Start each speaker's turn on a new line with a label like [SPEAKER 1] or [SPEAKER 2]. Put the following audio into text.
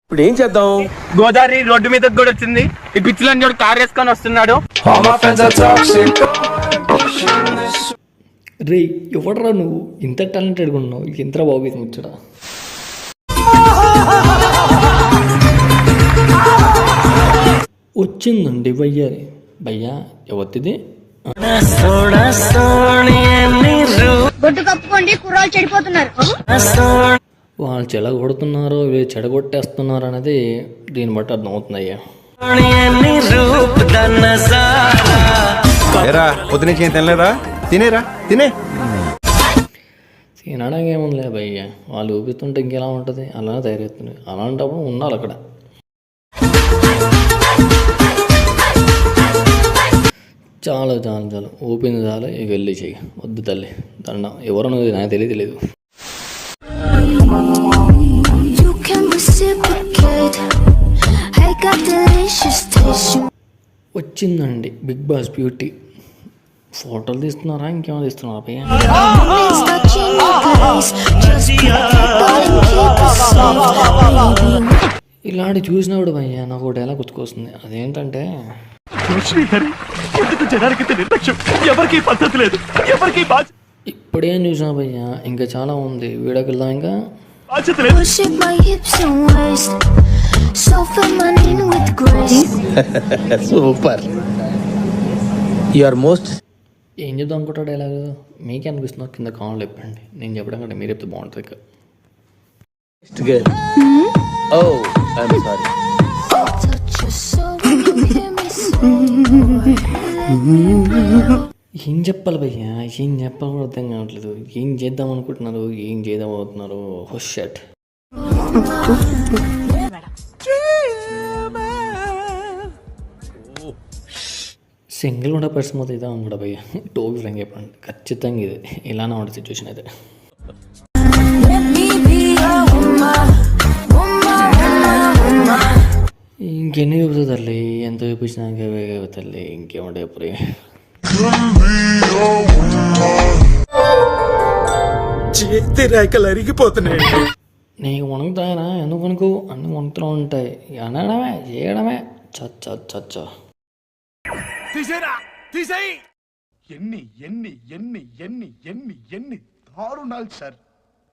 [SPEAKER 1] ఇప్పుడు ఏం చేద్దాం?
[SPEAKER 2] గోదావరి రోడ్డు మీద కూడా వచ్చింది. ఈ పిచ్చిలని చూడు కార్ వేసుకొని వస్తున్నాడు.
[SPEAKER 3] రే ఎవడరా నువ్వు ఇంత టాలెంటెడ్గా ఉన్నావు? ఎంతరా బాగుంది ముచ్చట. వచ్చిందండి భయ్యారి. భయ్యా ఎవరిది?
[SPEAKER 4] గొడ్డు కప్పుకోండి, కుర్రాళ్ళు చెడిపోతున్నారు.
[SPEAKER 3] వాళ్ళు చెడగొడుతున్నారో వీళ్ళు చెడగొట్టేస్తున్నారు అనేది దీన్ని బట్టి అర్థమవుతుంది అయ్యా.
[SPEAKER 1] పొద్దునుంచి ఏం తినలేదా? తినేరా, తినే.
[SPEAKER 3] తినడానికి ఏముంది లే భయ్య, వాళ్ళు ఊపిస్తుంటే ఇంకెలా ఉంటుంది, అలానే తయారవుతుంది. అలాంటప్పుడు ఉండాలి అక్కడ. చాలు చాలు చాలు, ఊపింది చాలు, ఇక వెళ్ళి చెయ్యి. వద్దు తల్లి దండం. ఎవరో నాకు తెలియదు. వచ్చిందండి బిగ్ బాస్ బ్యూటీ. ఫోటోలు తీస్తున్నారా ఇంకేమో తీస్తున్నారా భయ్య? ఇలాంటి చూసినప్పుడు భయ్య నాకు ఒకటి ఎలా గుర్తుకొస్తుంది. అదేంటంటే ఇప్పుడేం చూసినా భయ్య, ఇంకా చాలా ఉంది. వీడియోకి వెళ్దాం. ఇంకా
[SPEAKER 1] సూపర్. మోస్ట్
[SPEAKER 3] ఏం చెప్దాం అనుకుంటాడు ఎలాగో మీకే అనిపిస్తున్నా కింద కామెంట్లు చెప్పండి. నేను చెప్పడం కంటే మీరు చెప్తే బాగుంటుంది. ఏం చెప్పాలి భయ్యా, ఏం చెప్పాలి కూడా అర్థం కావట్లేదు. ఏం చేద్దాం అనుకుంటున్నారు, ఏం చేద్దాం అవుతున్నారు. షట్. సింగిల్ ఉండే పర్సన్ మొత్తం ఇదే ఉన్నాడు భయ్య. టోపీ ఫ్రెండ్ చెప్పండి, ఖచ్చితంగా ఇది ఇలానే ఉండే సిచ్యువేషన్ అయితే. ఇంకెన్ని చూపుతుంది తల్లి, ఎంత చూపించినాక తల్లి ఇంకేముంటే ఎప్పుడు.
[SPEAKER 1] చేతి రేఖలు అరిగిపోతున్నాయి.
[SPEAKER 3] నీకు వణుకుతాయనా? ఎందుకు వణుకు? అన్ని వణుకుతూ ఉంటాయి. అనడమే చేయడమే. చచ్చ
[SPEAKER 5] ఎన్ని ఎన్ని ఎన్ని ఎన్ని ఎన్ని ఎన్ని దారుణాలు సార్.